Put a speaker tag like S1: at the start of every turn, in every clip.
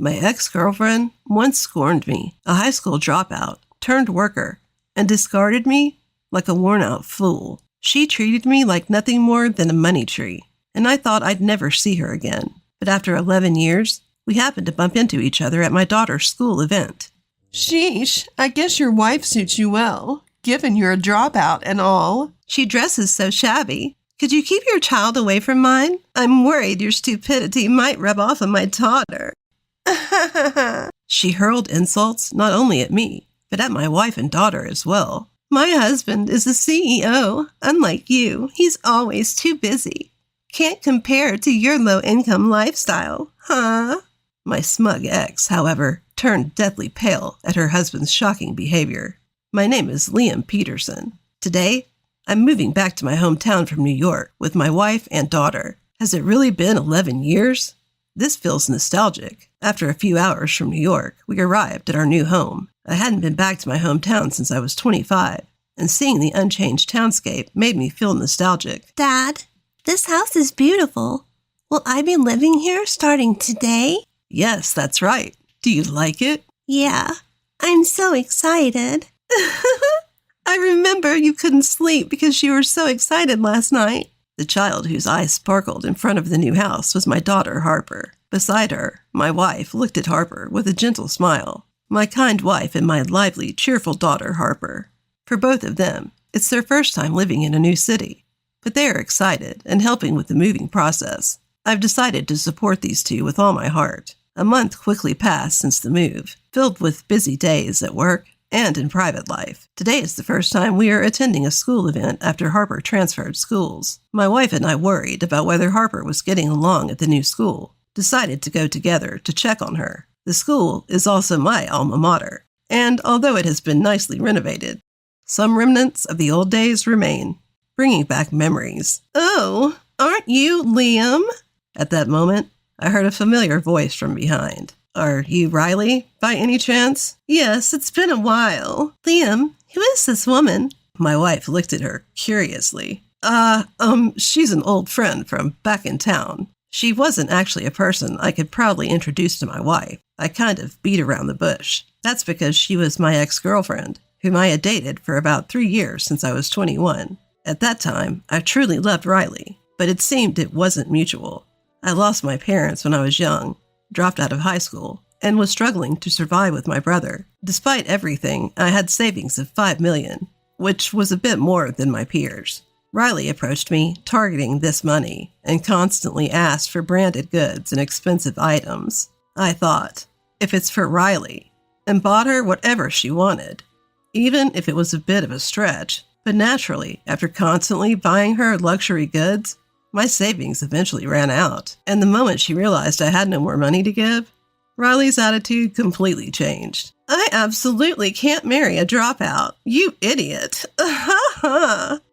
S1: My ex-girlfriend once scorned me, a high school dropout, turned worker, and discarded me like a worn-out fool. She treated me like nothing more than a money tree, and I thought I'd never see her again. But after 11 years, we happened to bump into each other at my daughter's school event.
S2: Sheesh, I guess your wife suits you well, given you're a dropout and all.
S1: She dresses so shabby. Could you keep your child away from mine? I'm worried your stupidity might rub off on my daughter. She hurled insults not only at me, but at my wife and daughter as well. My husband is the CEO. Unlike you, he's always too busy. Can't compare to your low-income lifestyle, huh? My smug ex, however, turned deathly pale at her husband's shocking behavior. My name is Liam Peterson. Today, I'm moving back to my hometown from New York with my wife and daughter. Has it really been 11 years? This feels nostalgic. After a few hours from New York, we arrived at our new home. I hadn't been back to my hometown since I was 25, and seeing the unchanged townscape made me feel nostalgic.
S3: Dad, this house is beautiful. Will I be living here starting today?
S1: Yes, that's right. Do you like it?
S3: Yeah, I'm so excited.
S1: I remember you couldn't sleep because you were so excited last night. The child whose eyes sparkled in front of the new house was my daughter, Harper. Beside her, my wife looked at Harper with a gentle smile. My kind wife and my lively, cheerful daughter, Harper. For both of them, it's their first time living in a new city, but they are excited and helping with the moving process. I've decided to support these two with all my heart. A month quickly passed since the move, filled with busy days at work and in private life. Today is the first time we are attending a school event after Harper transferred schools. My wife and I worried about whether Harper was getting along at the new school, decided to go together to check on her. The school is also my alma mater, and although it has been nicely renovated, some remnants of the old days remain, bringing back memories.
S2: Oh, aren't you Liam?
S1: At that moment, I heard a familiar voice from behind. Are you Riley, by any chance?
S2: Yes, it's been a while.
S3: Liam, who is this woman?
S1: My wife looked at her curiously. She's an old friend from back in town. She wasn't actually a person I could proudly introduce to my wife. I kind of beat around the bush. That's because she was my ex-girlfriend, whom I had dated for about 3 years since I was 21. At that time, I truly loved Riley, but it seemed it wasn't mutual. I lost my parents when I was young, dropped out of high school, and was struggling to survive with my brother. Despite everything, I had savings of $5 million, which was a bit more than my peers. Riley approached me, targeting this money, and constantly asked for branded goods and expensive items. I thought, if it's for Riley, and bought her whatever she wanted, even if it was a bit of a stretch. But naturally, after constantly buying her luxury goods, my savings eventually ran out, and the moment she realized I had no more money to give, Riley's attitude completely changed.
S2: I absolutely can't marry a dropout. You idiot.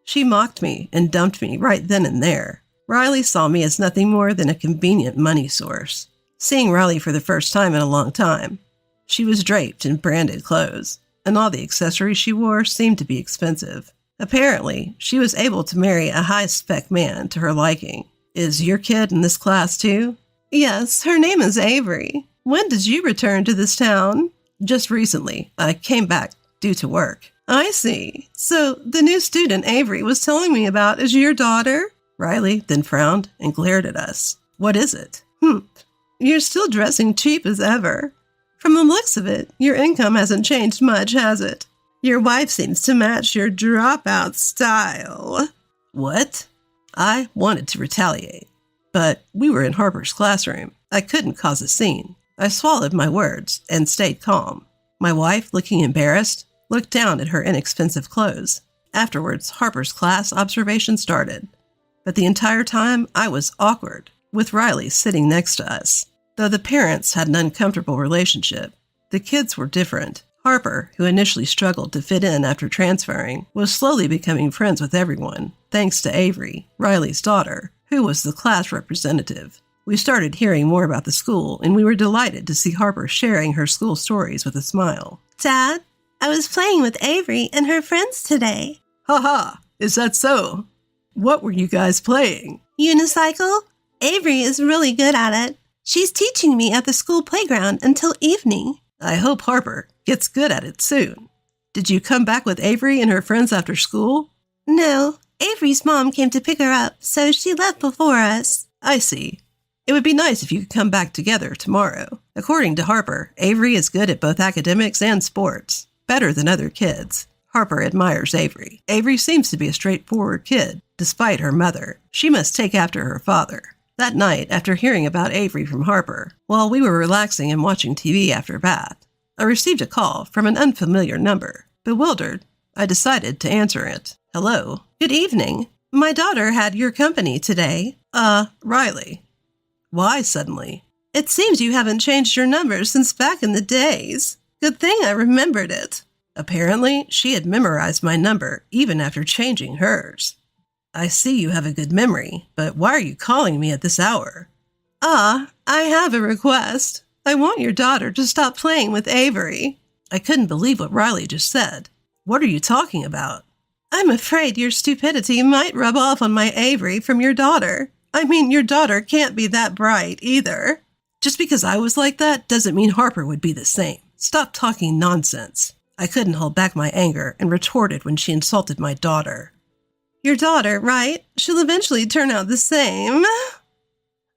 S1: She mocked me and dumped me right then and there. Riley saw me as nothing more than a convenient money source. Seeing Riley for the first time in a long time, she was draped in branded clothes, and all the accessories she wore seemed to be expensive. Apparently, she was able to marry a high-spec man to her liking. Is your kid in this class too?
S2: Yes, her name is Avery. When did you return to this town?
S1: Just recently. I came back due to work.
S2: I see. So the new student Avery was telling me about is your daughter?
S1: Riley then frowned and glared at us. What is it?
S2: You're still dressing cheap as ever. From the looks of it, your income hasn't changed much, has it? Your wife seems to match your dropout style.
S1: What? I wanted to retaliate, but we were in Harper's classroom. I couldn't cause a scene. I swallowed my words and stayed calm. My wife, looking embarrassed, looked down at her inexpensive clothes. Afterwards, Harper's class observation started. But the entire time, I was awkward, with Riley sitting next to us. Though the parents had an uncomfortable relationship, the kids were different. Harper, who initially struggled to fit in after transferring, was slowly becoming friends with everyone, thanks to Avery, Riley's daughter, who was the class representative. We started hearing more about the school, and we were delighted to see Harper sharing her school stories with a smile.
S3: Dad, I was playing with Avery and her friends today.
S1: Ha! Is that so? What were you guys playing?
S3: Unicycle? Avery is really good at it. She's teaching me at the school playground until evening.
S1: I hope Harper gets good at it soon. Did you come back with Avery and her friends after school?
S3: No, Avery's mom came to pick her up, so she left before us.
S1: I see. It would be nice if you could come back together tomorrow. According to Harper, Avery is good at both academics and sports. Better than other kids. Harper admires Avery. Avery seems to be a straightforward kid, despite her mother. She must take after her father. That night, after hearing about Avery from Harper, while we were relaxing and watching TV after bath, I received a call from an unfamiliar number. Bewildered, I decided to answer it. Hello.
S3: Good evening. My daughter had your company today.
S1: Riley. Why suddenly?
S3: It seems you haven't changed your number since back in the days. Good thing I remembered it.
S1: Apparently, she had memorized my number even after changing hers. I see you have a good memory, but why are you calling me at this hour?
S3: I have a request. I want your daughter to stop playing with Avery.
S1: I couldn't believe what Riley just said. What are you talking about?
S3: I'm afraid your stupidity might rub off on my Avery from your daughter. I mean, your daughter can't be that bright either.
S1: Just because I was like that doesn't mean Harper would be the same. Stop talking nonsense. I couldn't hold back my anger and retorted when she insulted my daughter.
S3: Your daughter, right? She'll eventually turn out the same.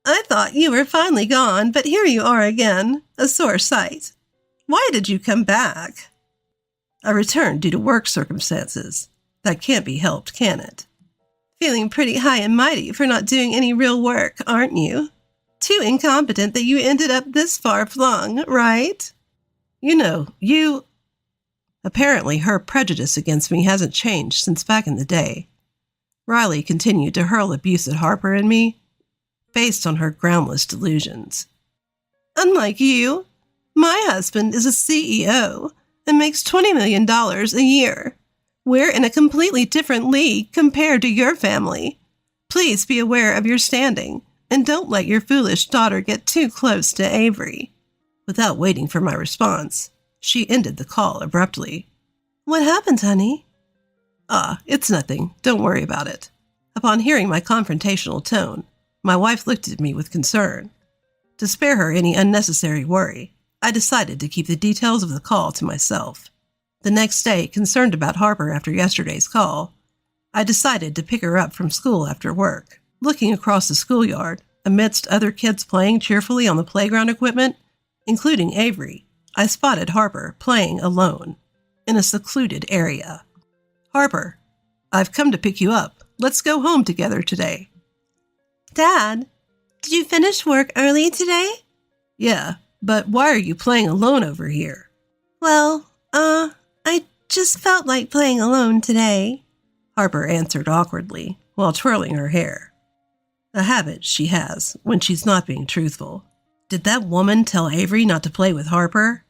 S3: I thought you were finally gone, but here you are again, a sore sight. Why did you come back?
S1: I returned due to work circumstances. That can't be helped, can it?
S3: Feeling pretty high and mighty for not doing any real work, aren't you? Too incompetent that you ended up this far flung, right?
S1: Apparently her prejudice against me hasn't changed since back in the day. Riley continued to hurl abuse at Harper and me, based on her groundless delusions.
S3: Unlike you, my husband is a CEO and makes $20 million a year. We're in a completely different league compared to your family. Please be aware of your standing, and don't let your foolish daughter get too close to Avery.
S1: Without waiting for my response, she ended the call abruptly.
S3: What happened, honey?
S1: It's nothing. Don't worry about it. Upon hearing my confrontational tone, my wife looked at me with concern. To spare her any unnecessary worry, I decided to keep the details of the call to myself. The next day, concerned about Harper after yesterday's call, I decided to pick her up from school after work. Looking across the schoolyard, amidst other kids playing cheerfully on the playground equipment, including Avery, I spotted Harper playing alone in a secluded area. Harper, I've come to pick you up. Let's go home together today.
S3: Dad, did you finish work early today?
S1: Yeah, but why are you playing alone over here?
S3: Well, I just felt like playing alone today,
S1: Harper answered awkwardly while twirling her hair. A habit she has when she's not being truthful. Did that woman tell Avery not to play with Harper?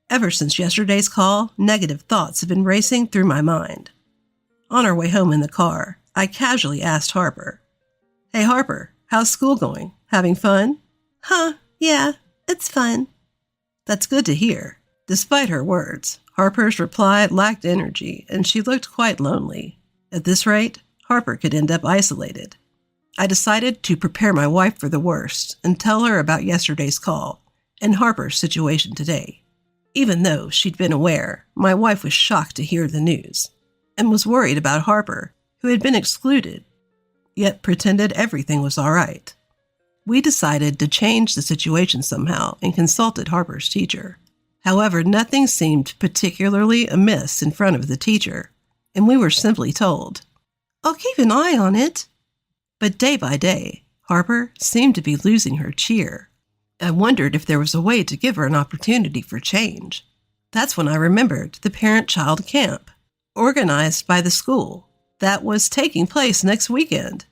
S1: Ever since yesterday's call, negative thoughts have been racing through my mind. On our way home in the car, I casually asked Harper, "Hey Harper, how's school going? Having fun?"
S3: Yeah, it's fun."
S1: That's good to hear. Despite her words, Harper's reply lacked energy and she looked quite lonely. At this rate, Harper could end up isolated. I decided to prepare my wife for the worst and tell her about yesterday's call and Harper's situation today. Even though she'd been aware, my wife was shocked to hear the news and was worried about Harper, who had been excluded, yet pretended everything was all right. We decided to change the situation somehow and consulted Harper's teacher. However, nothing seemed particularly amiss in front of the teacher, and we were simply told,
S3: "I'll keep an eye on it."
S1: But day by day, Harper seemed to be losing her cheer. I wondered if there was a way to give her an opportunity for change. That's when I remembered the parent-child camp, organized by the school, that was taking place next weekend.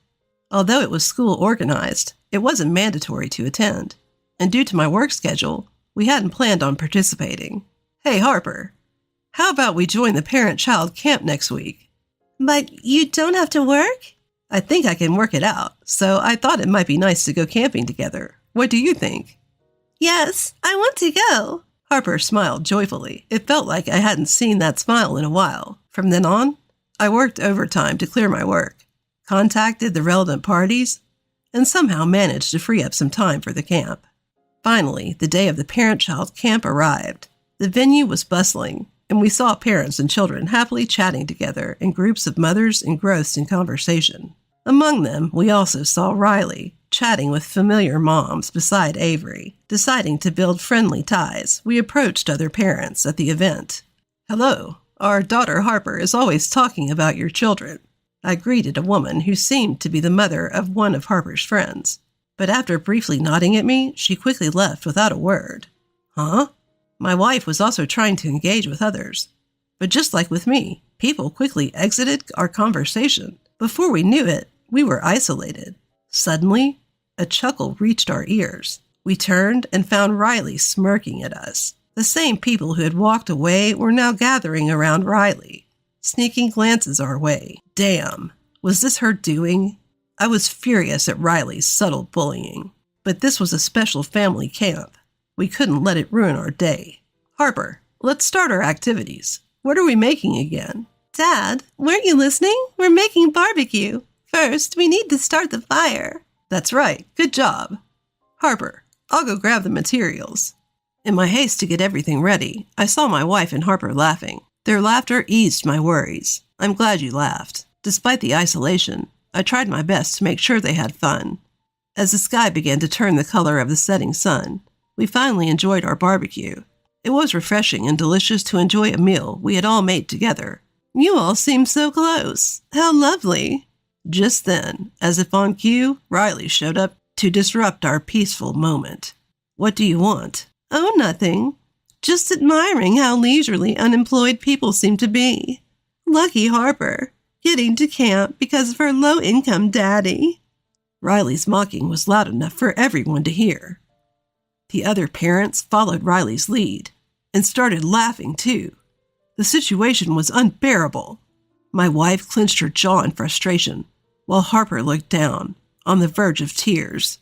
S1: Although it was school organized, it wasn't mandatory to attend, and due to my work schedule, we hadn't planned on participating. Hey Harper, how about we join the parent-child camp next week?
S3: But you don't have to work?
S1: I think I can work it out, so I thought it might be nice to go camping together. What do you think?
S3: Yes, I want to go.
S1: Harper smiled joyfully. It felt like I hadn't seen that smile in a while. From then on, I worked overtime to clear my work, contacted the relevant parties, and somehow managed to free up some time for the camp. Finally, the day of the parent-child camp arrived. The venue was bustling, and we saw parents and children happily chatting together in groups of mothers engrossed in conversation. Among them, we also saw Riley, chatting with familiar moms beside Avery. Deciding to build friendly ties, we approached other parents at the event. "Hello, our daughter Harper is always talking about your children." I greeted a woman who seemed to be the mother of one of Harper's friends. But after briefly nodding at me, she quickly left without a word. Huh? My wife was also trying to engage with others. But just like with me, people quickly exited our conversation. Before we knew it, we were isolated. Suddenly, a chuckle reached our ears. We turned and found Riley smirking at us. The same people who had walked away were now gathering around Riley, sneaking glances our way. Damn, was this her doing? I was furious at Riley's subtle bullying. But this was a special family camp. We couldn't let it ruin our day. "Harper, let's start our activities. What are we making again?"
S2: "Dad, weren't you listening? We're making barbecue. First, we need to start the fire."
S1: "That's right. Good job. Harper, I'll go grab the materials." In my haste to get everything ready, I saw my wife and Harper laughing. Their laughter eased my worries. I'm glad you laughed. Despite the isolation, I tried my best to make sure they had fun. As the sky began to turn the color of the setting sun, we finally enjoyed our barbecue. It was refreshing and delicious to enjoy a meal we had all made together.
S2: "You all seem so close. How lovely."
S1: Just then, as if on cue, Riley showed up to disrupt our peaceful moment. "What do you want?"
S2: "Oh, nothing. Just admiring how leisurely unemployed people seem to be. Lucky Harper, getting to camp because of her low-income daddy."
S1: Riley's mocking was loud enough for everyone to hear. The other parents followed Riley's lead and started laughing too. The situation was unbearable. My wife clenched her jaw in frustration, while Harper looked down, on the verge of tears.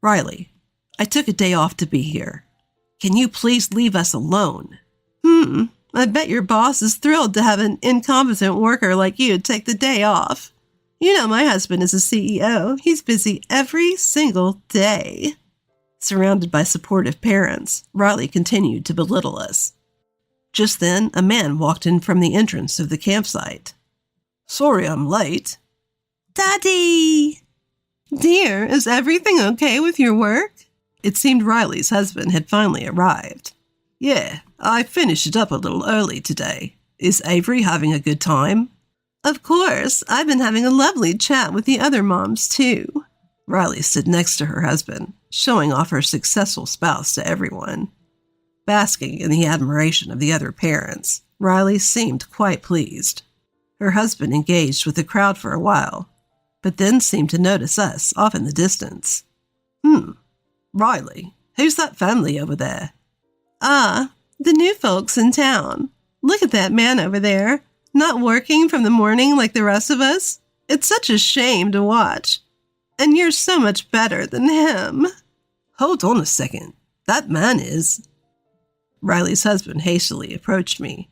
S1: "Riley, I took a day off to be here. Can you please leave us alone?"
S2: I bet your boss is thrilled to have an incompetent worker like you take the day off. You know my husband is a CEO. He's busy every single day."
S1: Surrounded by supportive parents, Riley continued to belittle us. Just then, a man walked in from the entrance of the campsite. "Sorry I'm late."
S2: "Daddy!" "Dear, is everything okay with your work?"
S1: It seemed Riley's husband had finally arrived. "Yeah, I finished it up a little early today. Is Avery having a good time?"
S2: "Of course. I've been having a lovely chat with the other moms, too."
S1: Riley stood next to her husband, showing off her successful spouse to everyone. Basking in the admiration of the other parents, Riley seemed quite pleased. Her husband engaged with the crowd for a while, but then seemed to notice us off in the distance. Riley, who's that family over there?"
S2: "Ah, the new folks in town. Look at that man over there, not working from the morning like the rest of us. It's such a shame to watch. And you're so much better than him."
S1: "Hold on a second. That man is—" Riley's husband hastily approached me.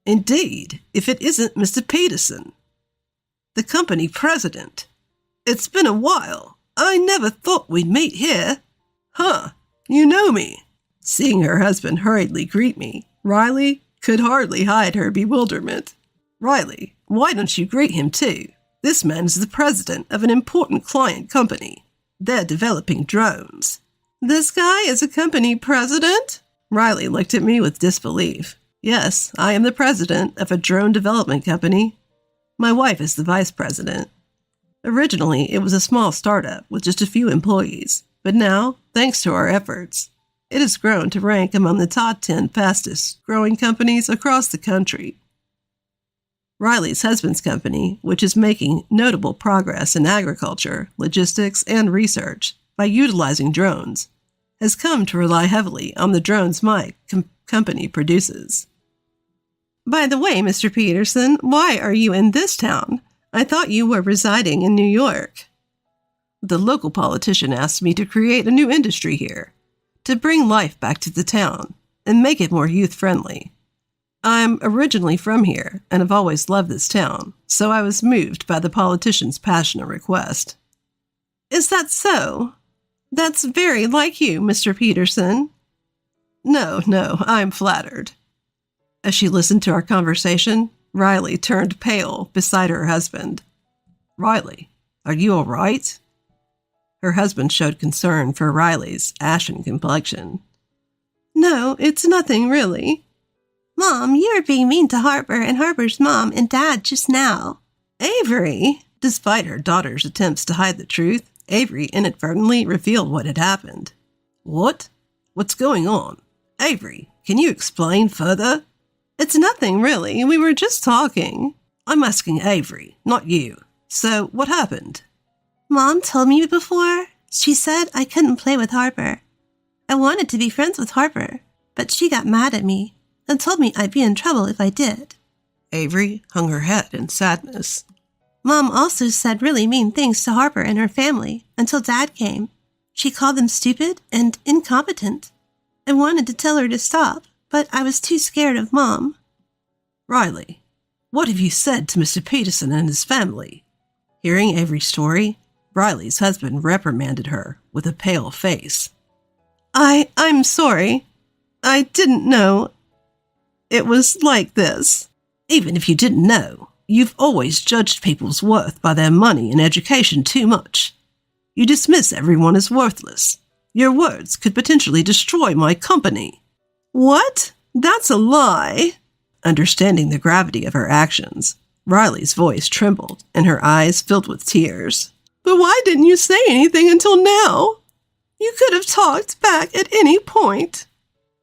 S1: "Indeed, if it isn't Mr. Peterson, the company president. It's been a while. I never thought we'd meet here." "Huh, you know me." Seeing her husband hurriedly greet me, Riley could hardly hide her bewilderment. "Riley, why don't you greet him too? This man is the president of an important client company. They're developing drones."
S2: "This guy is a company president?"
S1: Riley looked at me with disbelief. "Yes, I am the president of a drone development company. My wife is the vice president. Originally, it was a small startup with just a few employees, but now, thanks to our efforts, it has grown to rank among the top 10 fastest growing companies across the country." Riley's husband's company, which is making notable progress in agriculture, logistics, and research by utilizing drones, has come to rely heavily on the drones my company produces.
S2: "By the way, Mr. Peterson, why are you in this town? I thought you were residing in New York."
S1: The local politician asked me to create a new industry here, to bring life back to the town and make it more youth-friendly. I'm originally from here and have always loved this town, so I was moved by the politician's passionate request.
S2: "Is that so?
S3: That's very like you, Mr. Peterson.
S1: No, I'm flattered. As she listened to our conversation, Riley turned pale beside her husband. Riley, are you all right? Her husband showed concern for Riley's ashen complexion.
S3: No, it's nothing really.
S2: Mom, you were being mean to Harper and Harper's mom and dad just now.
S3: Avery!
S1: Despite her daughter's attempts to hide the truth, Avery inadvertently revealed what had happened. What? What's going on? Avery, can you explain further?
S3: It's nothing really. We were just talking.
S1: I'm asking Avery, not you. So, what happened?
S2: Mom told me before. She said I couldn't play with Harper. I wanted to be friends with Harper, but she got mad at me and told me I'd be in trouble if I did.
S1: Avery hung her head in sadness.
S2: Mom also said really mean things to Harper and her family until Dad came. She called them stupid and incompetent. I wanted to tell her to stop, but I was too scared of Mom.
S1: Riley, what have you said to Mr. Peterson and his family? Hearing Avery's story, Riley's husband reprimanded her with a pale face.
S3: I'm sorry. I didn't know it was like this.
S1: Even if you didn't know, you've always judged people's worth by their money and education too much. You dismiss everyone as worthless. Your words could potentially destroy my company.
S3: What? That's a lie.
S1: Understanding the gravity of her actions, Riley's voice trembled and her eyes filled with tears.
S3: But why didn't you say anything until now? You could have talked back at any point.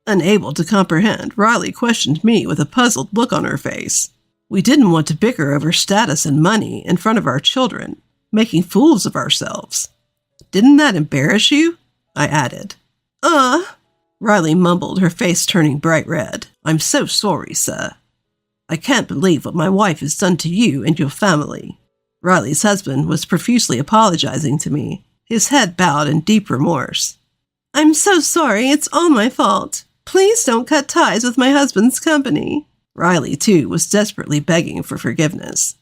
S1: Unable to comprehend, Riley questioned me with a puzzled look on her face. We didn't want to bicker over status and money in front of our children, making fools of ourselves. Didn't that embarrass you? I added.
S3: Riley
S1: mumbled, her face turning bright red. I'm so sorry, sir. I can't believe what my wife has done to you and your family. Riley's husband was profusely apologizing to me, his head bowed in deep remorse.
S3: I'm so sorry. It's all my fault. Please don't cut ties with my husband's company.
S1: Riley, too, was desperately begging for forgiveness.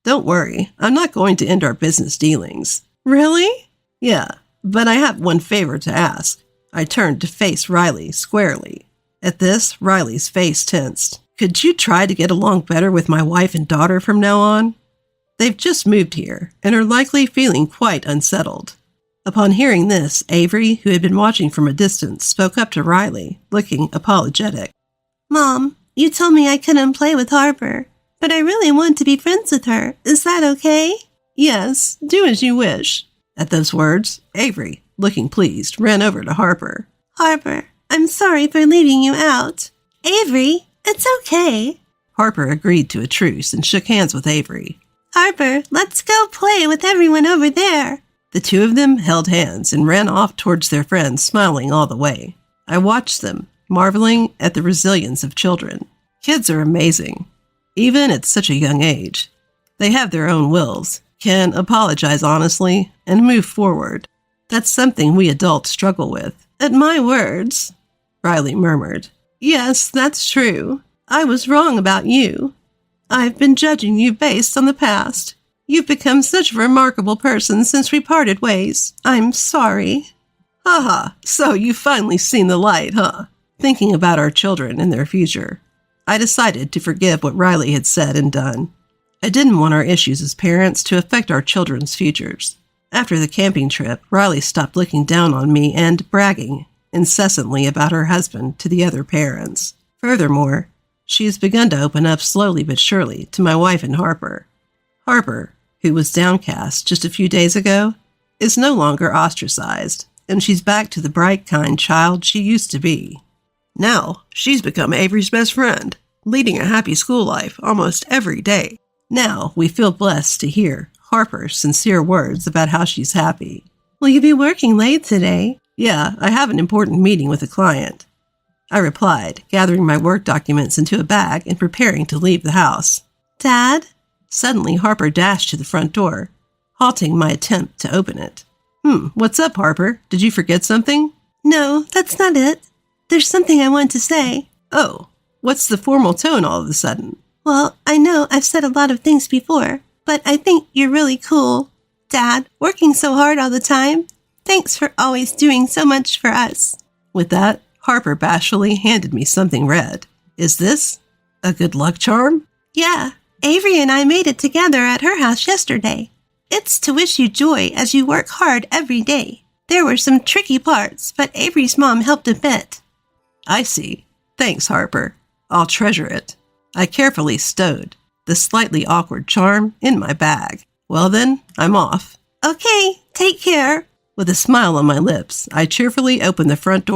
S1: Don't worry, I'm not going to end our business dealings.
S3: Really?
S1: Yeah, but I have one favor to ask. I turned to face Riley squarely. At this, Riley's face tensed. Could you try to get along better with my wife and daughter from now on? They've just moved here and are likely feeling quite unsettled. Upon hearing this, Avery, who had been watching from a distance, spoke up to Riley, looking apologetic.
S2: Mom, you told me I couldn't play with Harper, but I really want to be friends with her. Is that okay?
S3: Yes, do as you wish.
S1: At those words, Avery, looking pleased, ran over to Harper.
S2: Harper, I'm sorry for leaving you out. Avery, it's okay.
S1: Harper agreed to a truce and shook hands with Avery.
S2: Harper, let's go play with everyone over there.
S1: The two of them held hands and ran off towards their friends, smiling all the way. I watched them, marveling at the resilience of children. Kids are amazing, even at such a young age. They have their own wills, can apologize honestly, and move forward. That's something we adults struggle with.
S3: At my words,
S1: Riley murmured.
S3: Yes, that's true. I was wrong about you. I've been judging you based on the past. You've become such a remarkable person since we parted ways. I'm sorry.
S1: So you've finally seen the light, huh? Thinking about our children and their future, I decided to forgive what Riley had said and done. I didn't want our issues as parents to affect our children's futures. After the camping trip, Riley stopped looking down on me and bragging incessantly about her husband to the other parents. Furthermore, she has begun to open up slowly but surely to my wife and Harper. Harper, who was downcast just a few days ago, is no longer ostracized, and she's back to the bright, kind child she used to be. Now, she's become Avery's best friend, leading a happy school life almost every day. Now, we feel blessed to hear Harper's sincere words about how she's happy.
S3: Will you be working late today?
S1: Yeah, I have an important meeting with a client. I replied, gathering my work documents into a bag and preparing to leave the house.
S2: Dad?
S1: Suddenly, Harper dashed to the front door, halting my attempt to open it. What's up, Harper? Did you forget something?
S2: No, that's not it. There's something I want to say.
S1: Oh, what's the formal tone all of a sudden?
S2: Well, I know I've said a lot of things before, but I think you're really cool. Dad, working so hard all the time.
S3: Thanks for always doing so much for us.
S1: With that, Harper bashfully handed me something red. Is this a good luck charm?
S3: Yeah, Avery and I made it together at her house yesterday. It's to wish you joy as you work hard every day. There were some tricky parts, but Avery's mom helped a bit.
S1: I see. Thanks, Harper. I'll treasure it. I carefully stowed the slightly awkward charm in my bag. Well then, I'm off.
S3: Okay, take care.
S1: With a smile on my lips, I cheerfully opened the front door